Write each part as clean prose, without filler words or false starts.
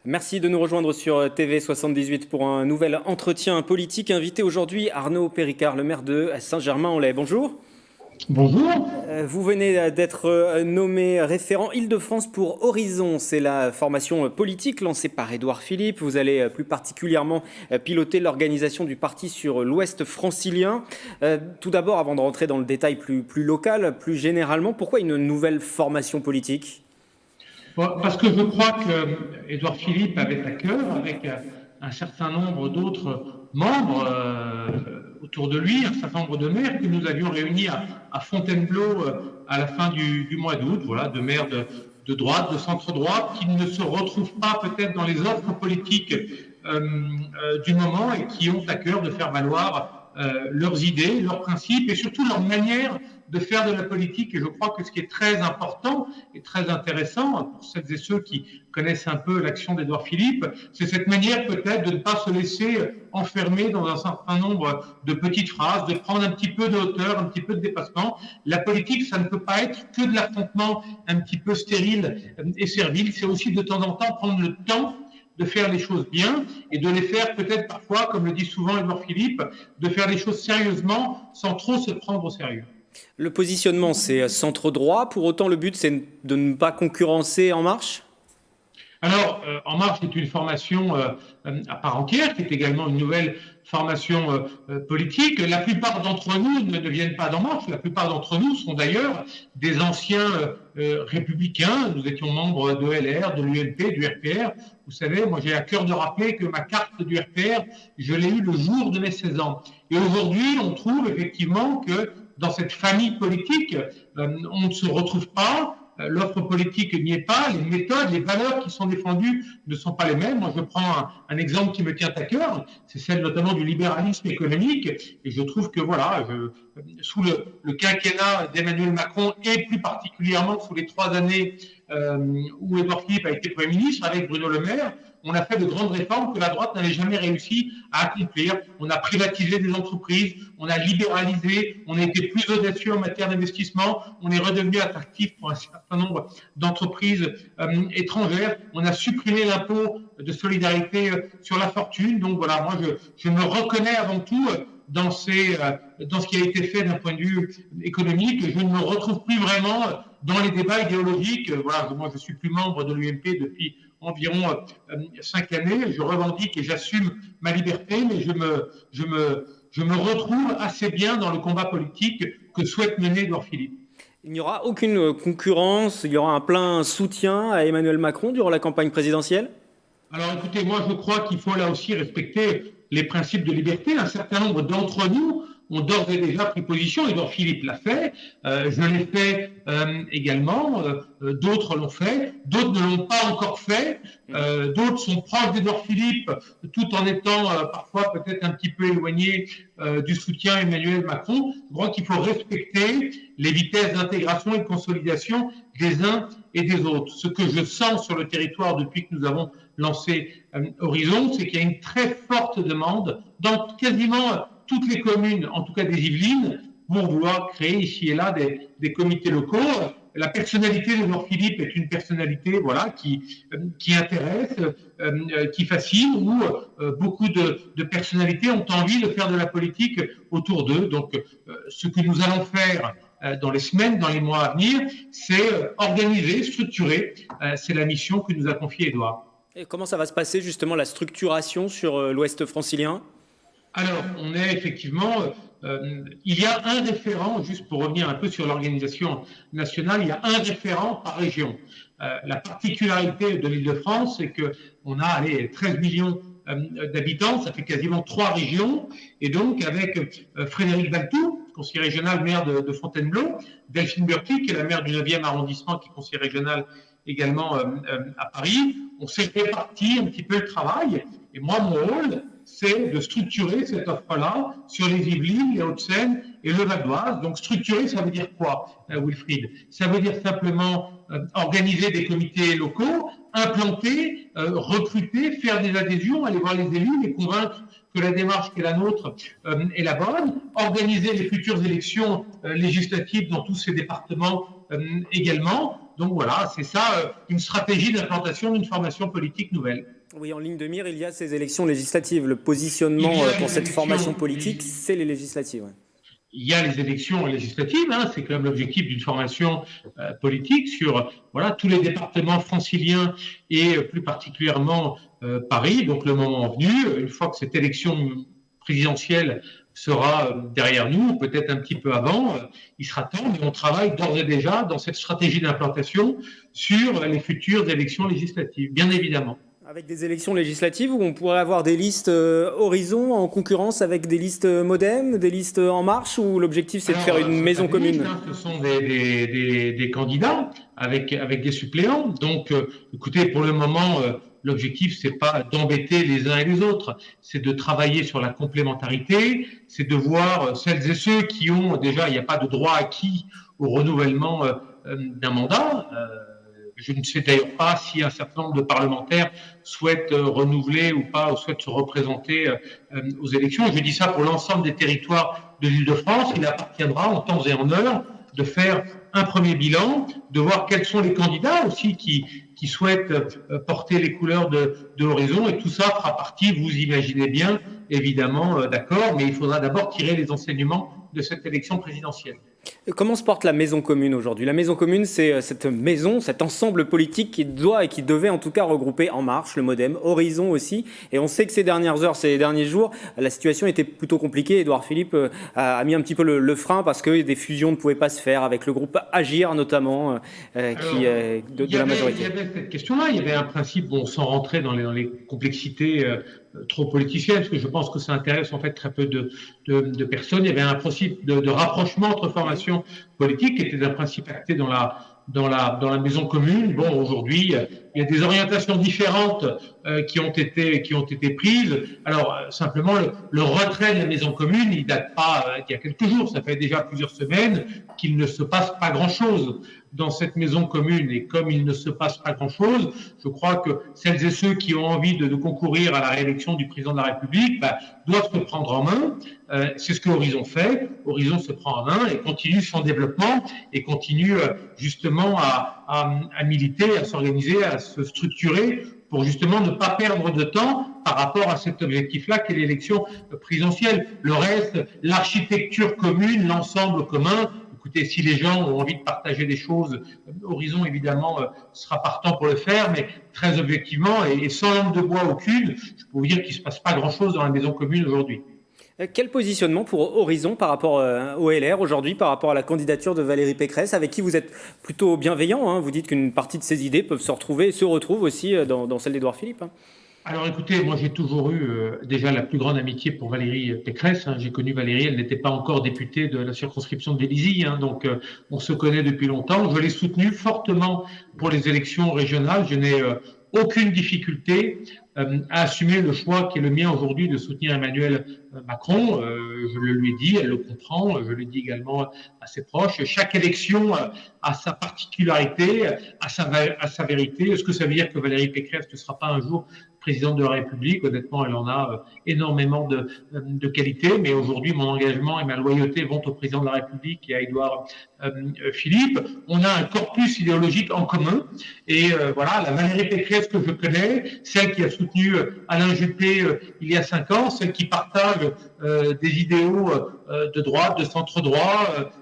Merci de nous rejoindre sur TV78 pour un nouvel entretien politique. Invité aujourd'hui Arnaud Péricard, le maire de Saint-Germain-en-Laye. Bonjour. Bonjour. Vous venez d'être nommé référent Île-de-France pour Horizon. C'est la formation politique lancée par Édouard Philippe. Vous allez plus particulièrement piloter l'organisation du parti sur l'Ouest francilien. Tout d'abord, avant de rentrer dans le détail plus local, plus généralement, pourquoi une nouvelle formation politique ? Parce que je crois que Édouard Philippe avait à cœur, avec un certain nombre d'autres membres autour de lui, un certain nombre de maires que nous avions réunis à Fontainebleau à la fin du mois d'août, voilà, de maires de droite, de centre-droite, qui ne se retrouvent pas peut-être dans les offres politiques du moment et qui ont à cœur de faire valoir leurs idées, leurs principes et surtout leur manière de faire de la politique. Et je crois que ce qui est très important et très intéressant pour celles et ceux qui connaissent un peu l'action d'Édouard Philippe, c'est cette manière peut-être de ne pas se laisser enfermer dans un certain nombre de petites phrases, de prendre un petit peu de hauteur, un petit peu de dépassement. La politique, ça ne peut pas être que de l'affrontement un petit peu stérile et servile. C'est aussi de temps en temps prendre le temps de faire les choses bien et de les faire peut-être parfois, comme le dit souvent Édouard Philippe, de faire les choses sérieusement sans trop se prendre au sérieux. Le positionnement, c'est centre-droit. Pour autant, le but, c'est de ne pas concurrencer En Marche ? Alors, En Marche est une formation à part entière, qui est également une nouvelle formation politique. La plupart d'entre nous ne viennent pas d'En Marche. La plupart d'entre nous sont d'ailleurs des anciens républicains. Nous étions membres de LR, de l'UMP, du RPR. Vous savez, moi j'ai à cœur de rappeler que ma carte du RPR, je l'ai eue le jour de mes 16 ans. Et aujourd'hui, on trouve effectivement que dans cette famille politique, on ne se retrouve pas. L'offre politique n'y est pas, les méthodes, les valeurs qui sont défendues ne sont pas les mêmes. Moi, je prends un exemple qui me tient à cœur, c'est celle notamment du libéralisme économique, et je trouve que voilà, sous le quinquennat d'Emmanuel Macron, et plus particulièrement sous les 3 années où Édouard Philippe a été Premier ministre, avec Bruno Le Maire, on a fait de grandes réformes que la droite n'avait jamais réussi à accomplir. On a privatisé des entreprises, on a libéralisé, on a été plus audacieux en matière d'investissement, on est redevenu attractif pour un certain nombre d'entreprises étrangères, on a supprimé l'impôt de solidarité sur la fortune. Donc voilà, moi je me reconnais avant tout dans ce qui a été fait d'un point de vue économique. Je ne me retrouve plus vraiment dans les débats idéologiques. Voilà, moi je suis plus membre de l'UMP depuis environ 5 années. Je revendique et j'assume ma liberté, mais je me retrouve assez bien dans le combat politique que souhaite mener Édouard Philippe. Il n'y aura aucune concurrence, il y aura un plein soutien à Emmanuel Macron durant la campagne présidentielle ? Alors écoutez, moi je crois qu'il faut là aussi respecter les principes de liberté. Un certain nombre d'entre nous ont d'ores et déjà pris position. Édouard Philippe l'a fait, je l'ai fait également, d'autres l'ont fait, d'autres ne l'ont pas encore fait, d'autres sont proches d'Édouard Philippe tout en étant parfois peut-être un petit peu éloignés du soutien à Emmanuel Macron. Je crois qu'il faut respecter les vitesses d'intégration et de consolidation des uns et des autres. Ce que je sens sur le territoire depuis que nous avons lancé Horizon, c'est qu'il y a une très forte demande dans quasiment toutes les communes, en tout cas des Yvelines, pour vouloir créer ici et là des comités locaux. La personnalité d'Édouard Philippe est une personnalité voilà, qui intéresse, qui fascine, où beaucoup de personnalités ont envie de faire de la politique autour d'eux. Donc, ce que nous allons faire dans les semaines, dans les mois à venir, c'est organiser, structurer. C'est la mission que nous a confiée Édouard. Et comment ça va se passer justement la structuration sur l'Ouest francilien ? Alors, on est effectivement, il y a un référent, juste pour revenir un peu sur l'organisation nationale, il y a un référent par région. La particularité de l'Île-de-France, c'est qu'on a 13 millions d'habitants, ça fait quasiment 3 régions, et donc avec Frédéric Baltou, conseiller régional maire de Fontainebleau, Delphine Burti, qui est la maire du 9e arrondissement, qui est conseiller régional également à Paris, on s'est réparti un petit peu le travail, et moi, mon rôle, c'est de structurer cette offre-là sur les Yvelines, les Hauts-de-Seine et le Val d'Oise. Donc structurer, ça veut dire quoi, Wilfried ? Ça veut dire simplement organiser des comités locaux, implanter, recruter, faire des adhésions, aller voir les élus, les convaincre que la démarche qui est la nôtre est la bonne, organiser les futures élections législatives dans tous ces départements également. Donc voilà, c'est ça une stratégie d'implantation d'une formation politique nouvelle. Oui, en ligne de mire, il y a ces élections législatives. Le positionnement pour cette formation politique, c'est les législatives. Ouais. Il y a les élections législatives, hein, c'est quand même l'objectif d'une formation politique sur voilà, tous les départements franciliens et plus particulièrement Paris. Donc le moment venu, une fois que cette élection présidentielle sera derrière nous, peut-être un petit peu avant, il sera temps, mais on travaille d'ores et déjà dans cette stratégie d'implantation sur les futures élections législatives, bien évidemment. Avec des élections législatives où on pourrait avoir des listes Horizon en concurrence avec des listes Modem, des listes En Marche, où l'objectif c'est de faire une maison commune. Listes, hein, ce sont des candidats avec des suppléants. Donc, écoutez, pour le moment, l'objectif c'est pas d'embêter les uns et les autres, c'est de travailler sur la complémentarité, c'est de voir celles et ceux qui ont déjà, il n'y a pas de droit acquis au renouvellement d'un mandat. Je ne sais d'ailleurs pas si un certain nombre de parlementaires souhaitent renouveler ou pas, ou souhaitent se représenter aux élections. Je dis ça pour l'ensemble des territoires de l'Île-de-France. Il appartiendra en temps et en heure de faire un premier bilan, de voir quels sont les candidats aussi qui souhaitent porter les couleurs de Horizon. Et tout ça fera partie, vous imaginez bien, évidemment, d'accord, mais il faudra d'abord tirer les enseignements de cette élection présidentielle. Comment se porte la maison commune aujourd'hui? La maison commune, c'est cette maison, cet ensemble politique qui doit et qui devait en tout cas regrouper En Marche, le Modem, Horizon aussi. Et on sait que ces dernières heures, ces derniers jours, la situation était plutôt compliquée. Édouard Philippe a mis un petit peu le frein parce que des fusions ne pouvaient pas se faire avec le groupe Agir notamment, de la majorité. Il y avait cette question-là, il y avait un principe, bon, sans rentrer dans les complexités trop politiciennes, parce que je pense que ça intéresse en fait très peu de personnes. Il y avait un principe de rapprochement entre formations politiques qui était un principe acté dans la maison commune. Bon, aujourd'hui, il y a des orientations différentes qui ont été prises. Alors, simplement, le retrait de la maison commune, il date pas d'il y a quelques jours, ça fait déjà plusieurs semaines qu'il ne se passe pas grand-chose dans cette maison commune. Et comme il ne se passe pas grand-chose, je crois que celles et ceux qui ont envie de concourir à la réélection du président de la République doivent se prendre en main. C'est ce que Horizon fait. Horizon se prend en main et continue son développement et continue justement à militer, à s'organiser, à se structurer pour justement ne pas perdre de temps par rapport à cet objectif-là qu'est l'élection présidentielle. Le reste, l'architecture commune, l'ensemble commun, écoutez, si les gens ont envie de partager des choses, Horizon évidemment sera partant pour le faire, mais très objectivement et sans langue de bois aucune, je peux vous dire qu'il ne se passe pas grand-chose dans la maison commune aujourd'hui. Quel positionnement pour Horizon par rapport au LR aujourd'hui, par rapport à la candidature de Valérie Pécresse, avec qui vous êtes plutôt bienveillant, hein? Vous dites qu'une partie de ces idées peuvent se retrouver et se retrouvent aussi dans celle d'Édouard Philippe. Hein. Alors écoutez, moi j'ai toujours eu déjà la plus grande amitié pour Valérie Pécresse. Hein. J'ai connu Valérie, elle n'était pas encore députée de la circonscription de Vélizy, hein, donc on se connaît depuis longtemps. Je l'ai soutenue fortement pour les élections régionales. Je n'ai aucune difficulté à assumer le choix qui est le mien aujourd'hui de soutenir Emmanuel Macron. Je le lui ai dit, elle le comprend, je l'ai dit également à ses proches. Chaque élection a sa particularité, a sa vérité. Est-ce que ça veut dire que Valérie Pécresse ne sera pas un jour présidente de la République? Honnêtement, elle en a énormément de qualités, mais aujourd'hui, mon engagement et ma loyauté vont au président de la République et à Édouard Philippe. On a un corpus idéologique en commun et voilà, la Valérie Pécresse que je connais, celle qui a soutenu Alain Juppé il y a 5 ans, celle qui partage des idéaux de droite, de centre-droit,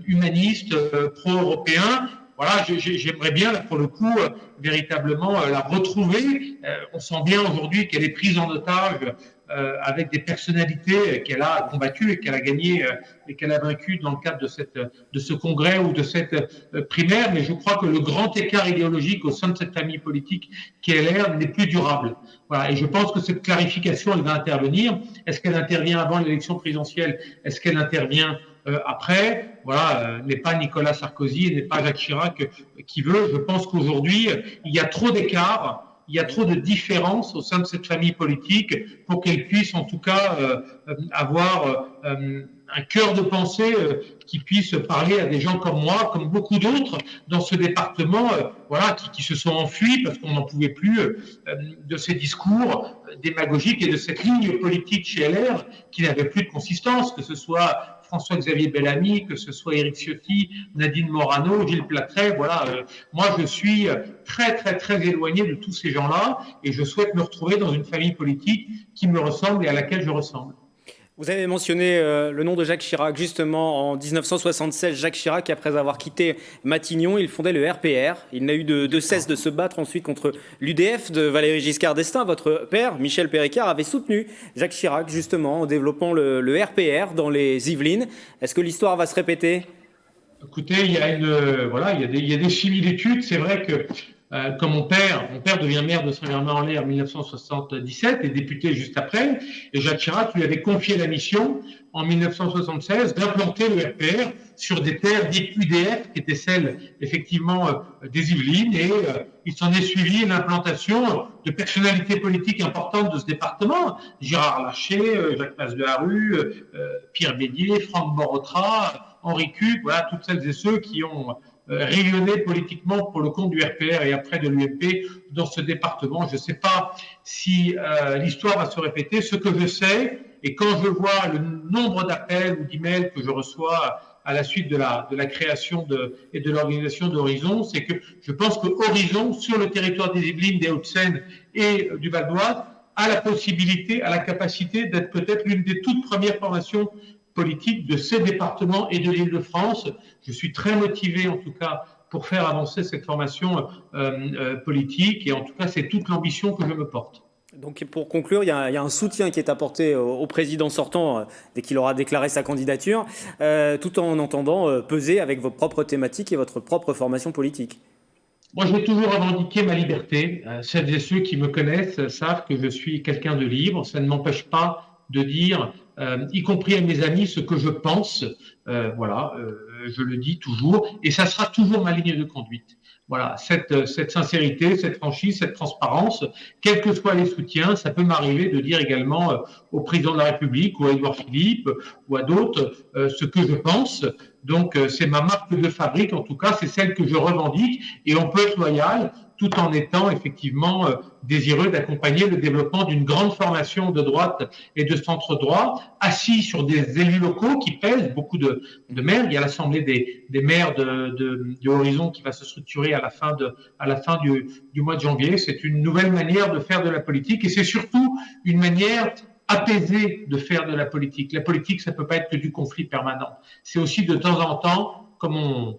humanistes, pro-européens. Voilà, j'aimerais bien, là, pour le coup, véritablement la retrouver. On sent bien aujourd'hui qu'elle est prise en otage avec des personnalités qu'elle a combattues et qu'elle a gagnées et qu'elle a vaincues dans le cadre de ce congrès ou de cette primaire. Mais je crois que le grand écart idéologique au sein de cette famille politique qui est LR n'est plus durable. Voilà, et je pense que cette clarification, elle va intervenir. Est-ce qu'elle intervient avant l'élection présidentielle? Est-ce qu'elle intervient après? Voilà, n'est pas Nicolas Sarkozy et n'est pas Jacques Chirac qui veut. Je pense qu'aujourd'hui, il y a trop d'écart. Il y a trop de différences au sein de cette famille politique pour qu'elle puisse en tout cas avoir un cœur de pensée qui puisse parler à des gens comme moi, comme beaucoup d'autres dans ce département, voilà, qui se sont enfuis parce qu'on n'en pouvait plus de ces discours démagogiques et de cette ligne politique chez LR qui n'avait plus de consistance, que ce soit François-Xavier Bellamy, que ce soit Éric Ciotti, Nadine Morano, Gilles Platret. Voilà, moi je suis très très très éloigné de tous ces gens-là et je souhaite me retrouver dans une famille politique qui me ressemble et à laquelle je ressemble. Vous avez mentionné le nom de Jacques Chirac. Justement, en 1976, Jacques Chirac, après avoir quitté Matignon, il fondait le RPR. Il n'a eu de cesse de se battre ensuite contre l'UDF de Valéry Giscard d'Estaing. Votre père, Michel Péricard, avait soutenu Jacques Chirac, justement, en développant le RPR dans les Yvelines. Est-ce que l'histoire va se répéter ? Écoutez, il y a des similitudes. C'est vrai que comme mon père devient maire de Saint-Germain-en-Laye en 1977 et député juste après, et Jacques Chirac lui avait confié la mission en 1976 d'implanter le RPR sur des terres dites UDF, qui étaient celles effectivement des Yvelines, et il s'en est suivi l'implantation de personnalités politiques importantes de ce département, Gérard Larcher, Jacques Masdeharru, Pierre Bédier, Franck Borotra, Henri Cuq, voilà, toutes celles et ceux qui ont rayonné politiquement pour le compte du RPR et après de l'UMP dans ce département. Je ne sais pas si l'histoire va se répéter. Ce que je sais, et quand je vois le nombre d'appels ou d'emails que je reçois à la suite de la création et de l'organisation d'Horizon, c'est que je pense que Horizon, sur le territoire des Yvelines, des Hauts-de-Seine et du Val d'Oise, a la possibilité, a la capacité d'être peut-être l'une des toutes premières formations politique de ces départements et de l'Île-de-France. Je suis très motivé, en tout cas, pour faire avancer cette formation politique. Et en tout cas, c'est toute l'ambition que je me porte. Donc pour conclure, il y a un soutien qui est apporté au président sortant dès qu'il aura déclaré sa candidature, tout en entendant peser avec vos propres thématiques et votre propre formation politique. Moi, j'ai toujours revendiqué ma liberté. Celles et ceux qui me connaissent savent que je suis quelqu'un de libre. Ça ne m'empêche pas de dire, y compris à mes amis, ce que je pense. Je le dis toujours, et ça sera toujours ma ligne de conduite. Voilà, cette sincérité, cette franchise, cette transparence, quels que soient les soutiens, ça peut m'arriver de dire également au président de la République ou à Édouard Philippe ou à d'autres ce que je pense. Donc, c'est ma marque de fabrique, en tout cas, c'est celle que je revendique, et on peut être loyal tout en étant effectivement désireux d'accompagner le développement d'une grande formation de droite et de centre-droit, assis sur des élus locaux qui pèsent, beaucoup de maires. Il y a l'Assemblée des maires de Horizon qui va se structurer à la fin du mois de janvier. C'est une nouvelle manière de faire de la politique, et c'est surtout une manière apaisée de faire de la politique. La politique, ça peut pas être que du conflit permanent. C'est aussi de temps en temps, comme on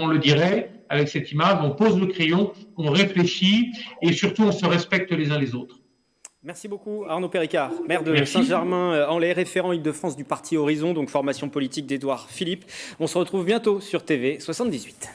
le dirait, avec cette image, on pose le crayon, on réfléchit et surtout on se respecte les uns les autres. Merci beaucoup Arnaud Péricard, maire de Saint-Germain-en-Laye, référent Île-de-France du parti Horizon, donc formation politique d'Édouard Philippe. On se retrouve bientôt sur TV 78.